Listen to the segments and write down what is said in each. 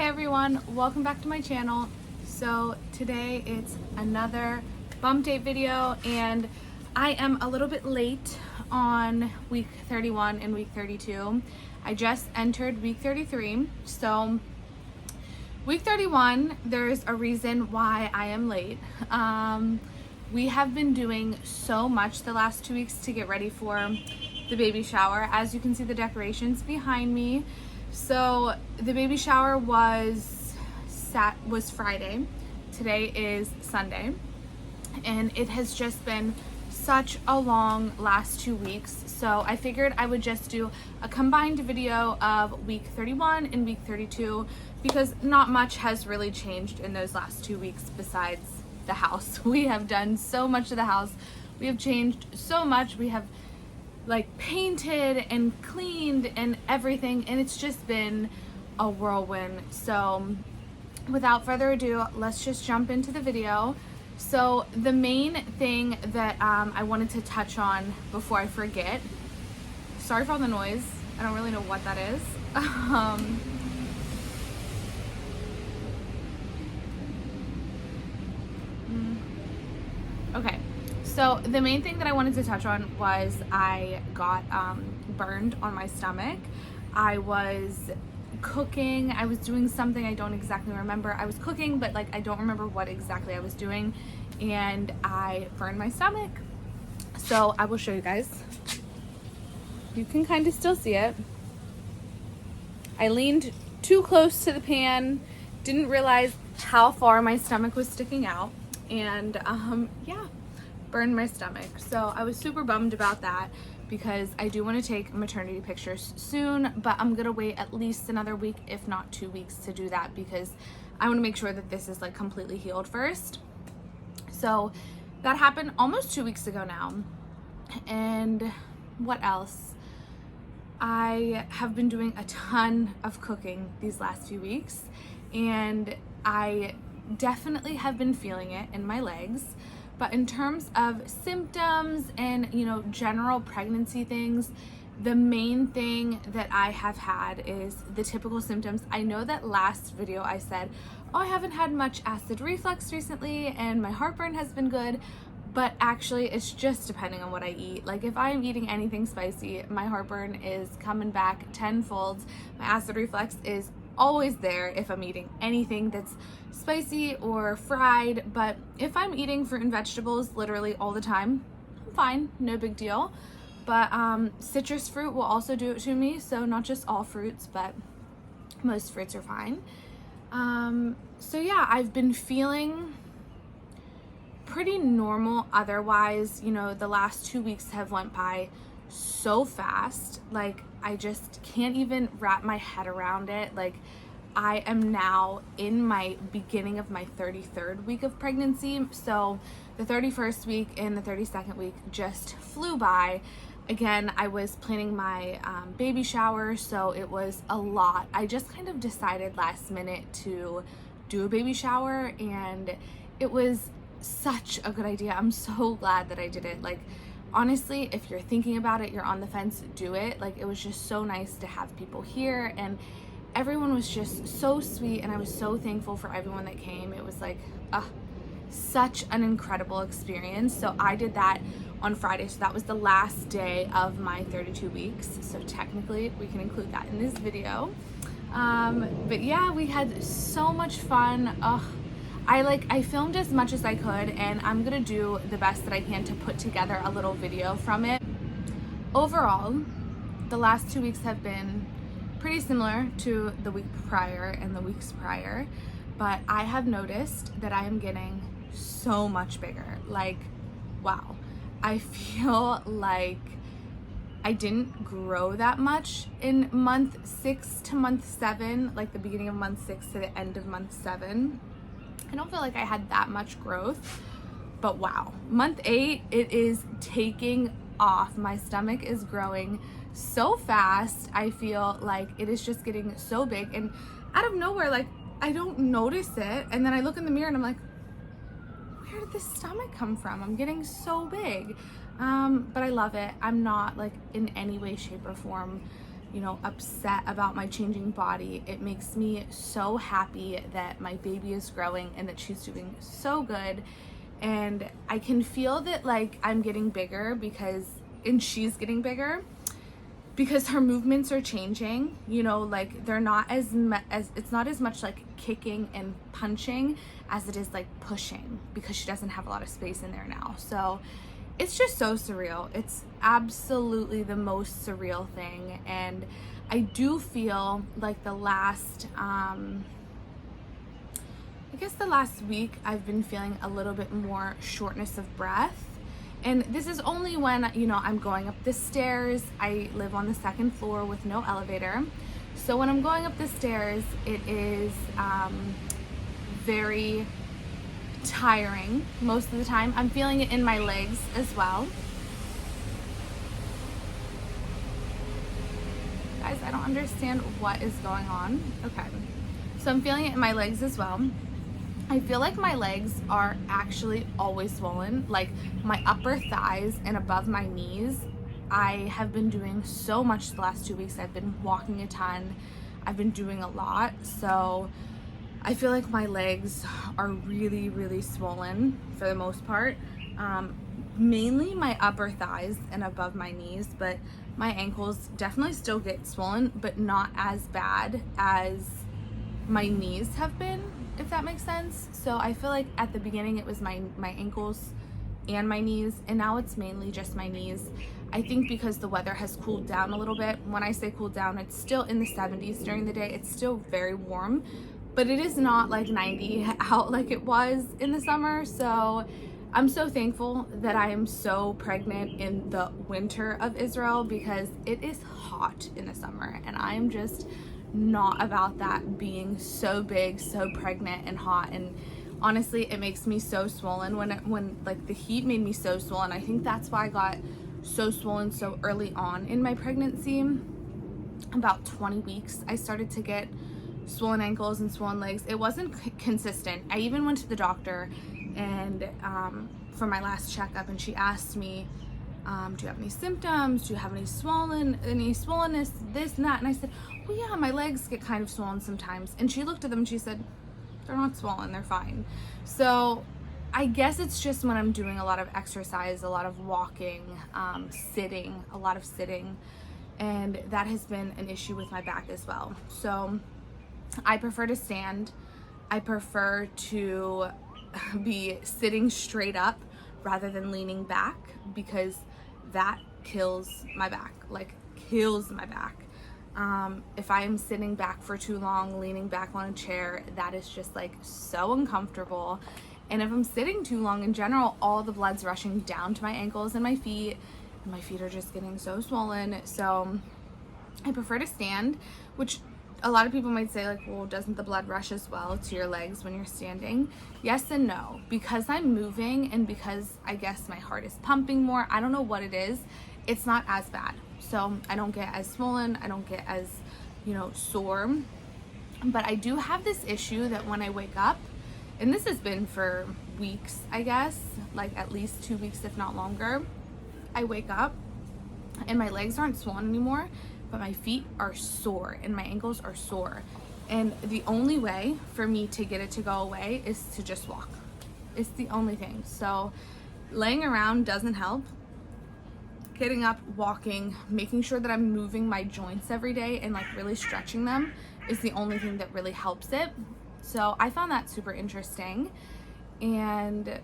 Hey everyone, welcome back to my channel. So today it's another bump date video and I am a little bit late on week 31 and week 32. I just entered week 33. So week 31, there's a reason why I am late. We have been doing so much the last 2 weeks to get ready for the baby shower. As you can see the decorations behind me. So the baby shower was Friday. Today is Sunday. And it has just been such a long last 2 weeks. So I figured I would just do a combined video of week 31 and week 32 because not much has really changed in those last 2 weeks besides the house. We have done so much to the house. We have changed so much. We have like painted and cleaned and everything, and it's just been a whirlwind. So without further ado, let's just jump into the video. So the main thing that I wanted to touch on before I forget, sorry for all the noise, I don't really know what that is. Okay, so the main thing that I wanted to touch on was I got burned on my stomach. I was cooking, I was doing something, I don't exactly remember. I was cooking, but like I don't remember what exactly I was doing, and I burned my stomach. So I will show you guys. You can kind of still see it. I leaned too close to the pan, didn't realize how far my stomach was sticking out, and yeah, burned my stomach. So I was super bummed about that because I do want to take maternity pictures soon, but I'm gonna wait at least another week, if not 2 weeks, to do that because I want to make sure that this is like completely healed first. So that happened almost 2 weeks ago now. And what else? I have been doing a ton of cooking these last few weeks, and I definitely have been feeling it in my legs. But in terms of symptoms and, you know, general pregnancy things, the main thing that I have had is the typical symptoms. I know that last video I said, oh, I haven't had much acid reflux recently and my heartburn has been good, but actually it's just depending on what I eat. Like if I am eating anything spicy, my heartburn is coming back tenfold. My acid reflux is always there if I'm eating anything that's spicy or fried, but if I'm eating fruit and vegetables literally all the time, I'm fine, no big deal. But citrus fruit will also do it to me, so not just all fruits, but most fruits are fine. So yeah, I've been feeling pretty normal otherwise. You know, the last 2 weeks have went by so fast, like I just can't even wrap my head around it. Like I am now in my beginning of my 33rd week of pregnancy. So the 31st week and the 32nd week just flew by. Again, I was planning my baby shower, so it was a lot. I just kind of decided last minute to do a baby shower, and it was such a good idea. I'm so glad that I did it. Like honestly, if you're thinking about it, you're on the fence, do it. Like it was just so nice to have people here, and everyone was just so sweet, and I was so thankful for everyone that came. It was like such an incredible experience. So I did that on Friday, so that was the last day of my 32 weeks, so technically we can include that in this video. But yeah, we had so much fun. I filmed as much as I could, and I'm gonna do the best that I can to put together a little video from it. Overall, the last 2 weeks have been pretty similar to the week prior and the weeks prior, but I have noticed that I am getting so much bigger. Like, wow. I feel like I didn't grow that much in month 6 to month 7, like the beginning of month 6 to the end of month 7. I don't feel like I had that much growth, but wow. Month 8, it is taking off. My stomach is growing so fast. I feel like it is just getting so big, and out of nowhere, like I don't notice it, and then I look in the mirror and I'm like, where did this stomach come from? I'm getting so big. But I love it. I'm not like in any way, shape, or form upset about my changing body. It makes me so happy that my baby is growing and that she's doing so good. And I can feel that like I'm getting bigger and she's getting bigger because her movements are changing, like they're not it's not as much like kicking and punching as it is like pushing, because she doesn't have a lot of space in there now. So it's just so surreal. It's absolutely the most surreal thing. And I do feel like the last week I've been feeling a little bit more shortness of breath. And this is only when, I'm going up the stairs. I live on the second floor with no elevator. So when I'm going up the stairs, it is very tiring most of the time. I'm feeling it in my legs as well. Guys, I don't understand what is going on. Okay. So I'm feeling it in my legs as well. I feel like my legs are actually always swollen, like my upper thighs and above my knees. I have been doing so much the last 2 weeks. I've been walking a ton. I've been doing a lot. So I feel like my legs are really, really swollen for the most part. Mainly my upper thighs and above my knees, but my ankles definitely still get swollen, but not as bad as my knees have been, if that makes sense. So I feel like at the beginning it was my ankles and my knees, and now it's mainly just my knees. I think because the weather has cooled down a little bit. When I say cooled down, it's still in the 70s during the day. It's still very warm, but it is not like 90 out like it was in the summer. So I'm so thankful that I am so pregnant in the winter of Israel, because it is hot in the summer and I am just not about that being so big, so pregnant and hot. And honestly, it makes me so swollen when like the heat made me so swollen. I think that's why I got so swollen so early on in my pregnancy. About 20 weeks I started to get swollen ankles and swollen legs. It wasn't consistent. I even went to the doctor and for my last checkup, and she asked me, do you have any symptoms? Do you have any swollenness, this and that? And I said, well, yeah, my legs get kind of swollen sometimes. And she looked at them and she said, they're not swollen, they're fine. So I guess it's just when I'm doing a lot of exercise, a lot of walking, sitting, a lot of sitting. And that has been an issue with my back as well. So I prefer to stand. I prefer to be sitting straight up rather than leaning back, because that kills my back, like kills my back. If I am sitting back for too long, leaning back on a chair, that is just like so uncomfortable. And if I'm sitting too long in general, all the blood's rushing down to my ankles and my feet are just getting so swollen. So I prefer to stand, which a lot of people might say like, well, doesn't the blood rush as well to your legs when you're standing? Yes and no. Because I'm moving and because I guess my heart is pumping more, I don't know what it is, it's not as bad. So I don't get as swollen, I don't get as, sore. But I do have this issue that when I wake up, and this has been for weeks, I guess, like at least 2 weeks, if not longer, I wake up and my legs aren't swollen anymore, but my feet are sore and my ankles are sore. And the only way for me to get it to go away is to just walk. It's the only thing. So laying around doesn't help. Getting up, walking, making sure that I'm moving my joints every day and like really stretching them is the only thing that really helps it. So I found that super interesting. And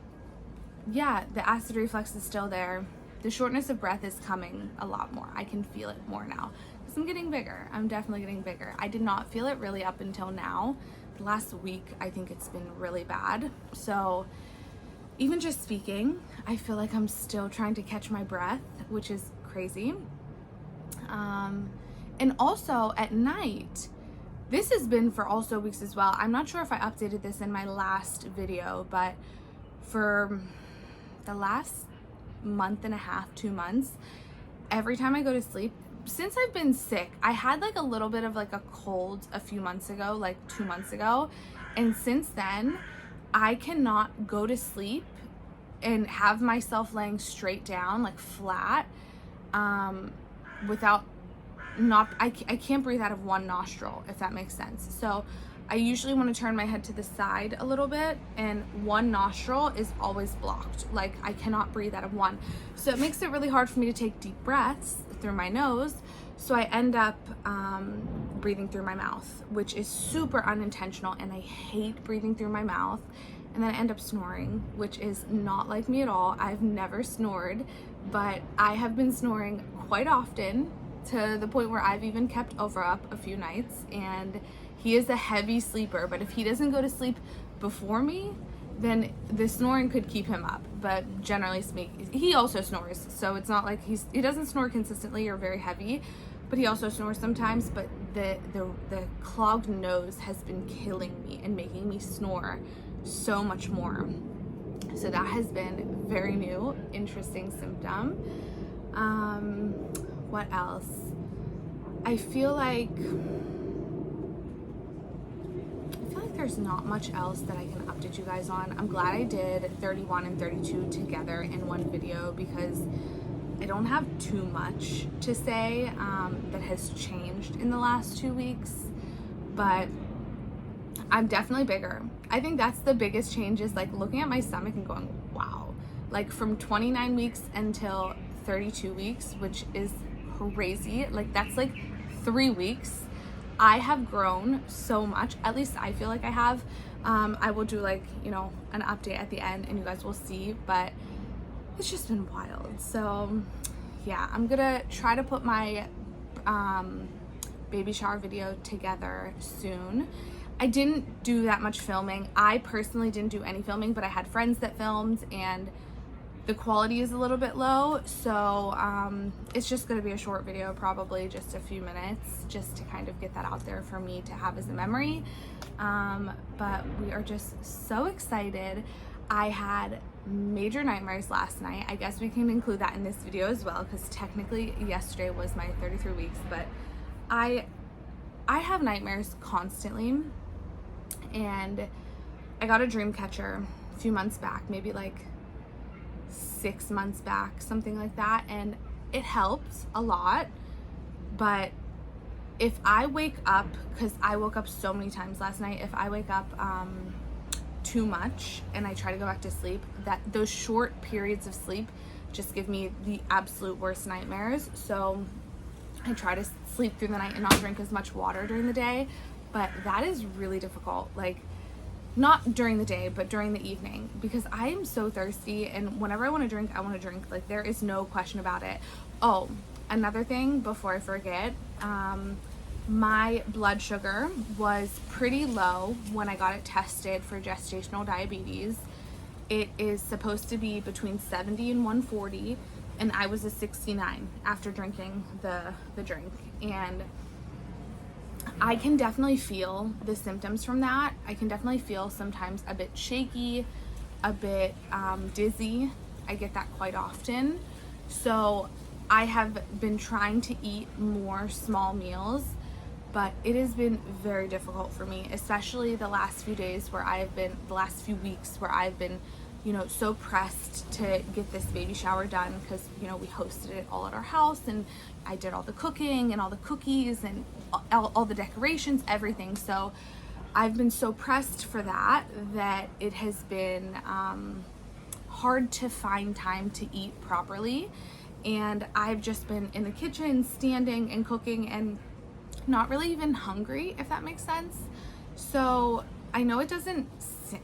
yeah, the acid reflux is still there. The shortness of breath is coming a lot more. I can feel it more now because I'm getting bigger. I'm definitely getting bigger. I did not feel it really up until now. The last week, I think it's been really bad. So even just speaking, I feel like I'm still trying to catch my breath, which is crazy. And also at night, this has been for also weeks as well. I'm not sure if I updated this in my last video, but for the last month and a half, 2 months, every time I go to sleep, since I've been sick, I had like a little bit of like a cold a few months ago, like 2 months ago. And since then, I cannot go to sleep and have myself laying straight down, like flat, without I can't breathe out of one nostril, if that makes sense. So I usually want to turn my head to the side a little bit, and one nostril is always blocked. Like, I cannot breathe out of one. So it makes it really hard for me to take deep breaths through my nose. So I end up breathing through my mouth, which is super unintentional, and I hate breathing through my mouth. And then I end up snoring, which is not like me at all. I've never snored, but I have been snoring quite often, to the point where I've even kept Over up a few nights, and he is a heavy sleeper, but if he doesn't go to sleep before me, then the snoring could keep him up. But generally speaking, he also snores, so it's not like he doesn't snore consistently or very heavy, but he also snores sometimes. But the clogged nose has been killing me and making me snore so much more. So that has been very new, interesting symptom. What else? I feel like there's not much else that I can update you guys on. I'm glad I did 31 and 32 together in one video, because I don't have too much to say that has changed in the last 2 weeks, but I'm definitely bigger. I think that's the biggest change, is like looking at my stomach and going, wow, like from 29 weeks until 32 weeks, which is crazy. Like, that's like 3 weeks. I have grown so much. At least I feel like I have. I will do like, you know, an update at the end and you guys will see, but it's just been wild. So yeah, I'm gonna try to put my baby shower video together soon. I didn't do that much filming. I personally didn't do any filming, but I had friends that filmed, and the quality is a little bit low, so it's just gonna be a short video, probably just a few minutes, just to kind of get that out there for me to have as a memory. But we are just so excited. I had major nightmares last night. I guess we can include that in this video as well, because technically yesterday was my 33 weeks, but I have nightmares constantly, and I got a dream catcher a few months back, maybe like 6 months back, something like that, and it helped a lot. But if I wake up, because I woke up so many times last night, if I wake up too much and I try to go back to sleep, that those short periods of sleep just give me the absolute worst nightmares. So I try to sleep through the night and not drink as much water during the day, but that is really difficult. Like, not during the day, but during the evening, because I am so thirsty, and whenever I want to drink, I want to drink. Like, there is no question about it. Oh, another thing before I forget, my blood sugar was pretty low when I got it tested for gestational diabetes. It is supposed to be between 70 and 140, and I was a 69 after drinking the drink. And I can definitely feel the symptoms from that. I can definitely feel sometimes a bit shaky, a bit dizzy. I get that quite often. So I have been trying to eat more small meals, but it has been very difficult for me, especially the last few days where the last few weeks where I've been, you know, so pressed to get this baby shower done, because, you know, we hosted it all at our house, and I did all the cooking and all the cookies and all the decorations, everything. So I've been so pressed for that it has been hard to find time to eat properly. And I've just been in the kitchen standing and cooking and not really even hungry, if that makes sense. So I know it doesn't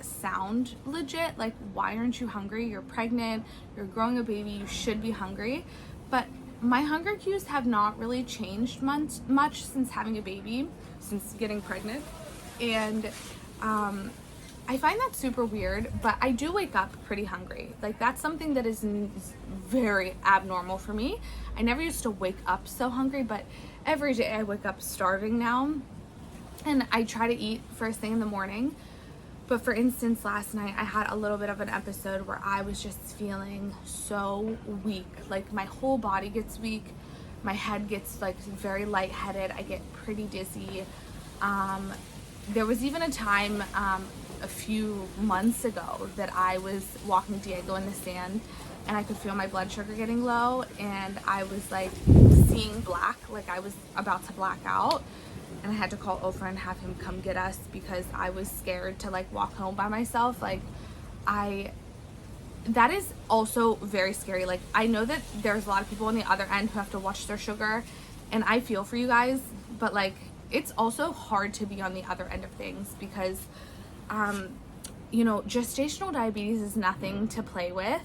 sound legit, like, why aren't you hungry? You're pregnant, you're growing a baby, you should be hungry. But my hunger cues have not really changed much since having a baby, since getting pregnant. And I find that super weird, but I do wake up pretty hungry. Like, that's something that is very abnormal for me. I never used to wake up so hungry, but every day I wake up starving now. And I try to eat first thing in the morning. But for instance, last night I had a little bit of an episode where I was just feeling so weak. Like, my whole body gets weak. My head gets like very lightheaded. I get pretty dizzy. There was even a time a few months ago that I was walking Diego in the sand, and I could feel my blood sugar getting low, and I was like seeing black, like I was about to black out, and I had to call Ofer and have him come get us because I was scared to like walk home by myself. Like that is also very scary. Like I know that there's a lot of people on the other end who have to watch their sugar, and I feel for you guys, but like it's also hard to be on the other end of things because you know, gestational diabetes is nothing to play with,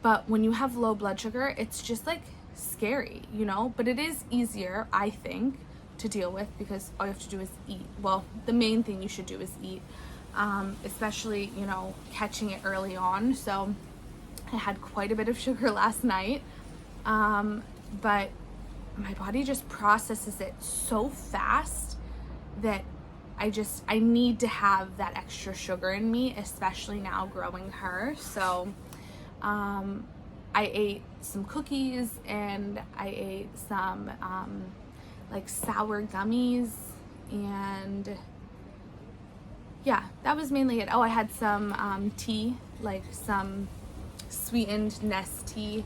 but when you have low blood sugar, it's just like scary, you know. But it is easier, I think, to deal with because all you have to do is eat. Well, the main thing you should do is eat, especially, you know, catching it early on. So I had quite a bit of sugar last night, but my body just processes it so fast that I need to have that extra sugar in me, especially now growing her. So I ate some cookies and I ate some like sour gummies, and yeah, that was mainly it. Oh, I had some tea, like some sweetened Nest tea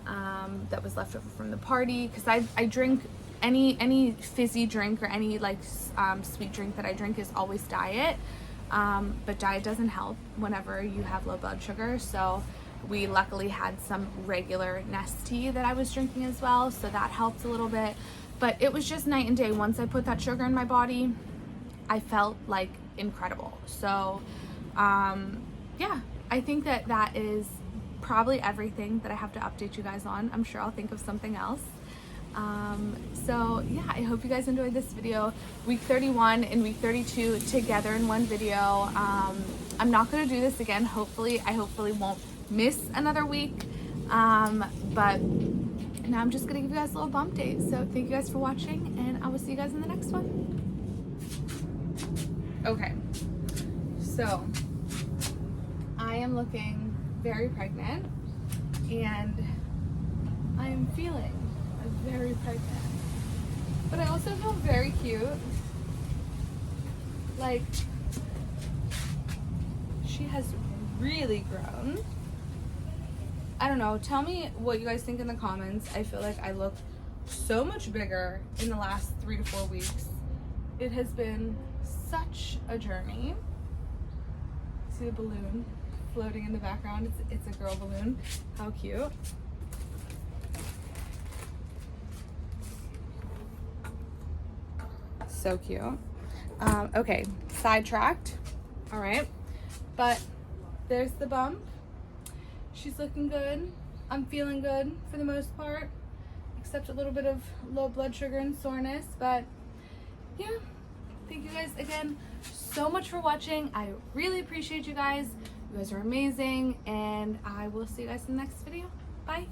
that was left over from the party, because I drink any fizzy drink or any like sweet drink that I drink is always diet, but diet doesn't help whenever you have low blood sugar. So we luckily had some regular Nest tea that I was drinking as well, so that helped a little bit. But it was just night and day. Once I put that sugar in my body, I felt like incredible. So yeah, I think that is probably everything that I have to update you guys on. I'm sure I'll think of something else. So yeah, I hope you guys enjoyed this video. Week 31 and week 32 together in one video. I'm not going to do this again. I hopefully won't miss another week. But now I'm just going to give you guys a little bump date. So thank you guys for watching, and I will see you guys in the next one. Okay, so I am looking very pregnant, and I am feeling very pregnant, but I also feel very cute. Like, she has really grown. I don't know, tell me what you guys think in the comments. I feel like I look so much bigger in the last 3 to 4 weeks. It has been such a journey. See the balloon floating in the background? It's a girl balloon. How cute. So cute. Okay, sidetracked. All right, but there's the bump. She's looking good. I'm feeling good for the most part, except a little bit of low blood sugar and soreness. But yeah, thank you guys again so much for watching. I really appreciate you guys. You guys are amazing, and I will see you guys in the next video. Bye.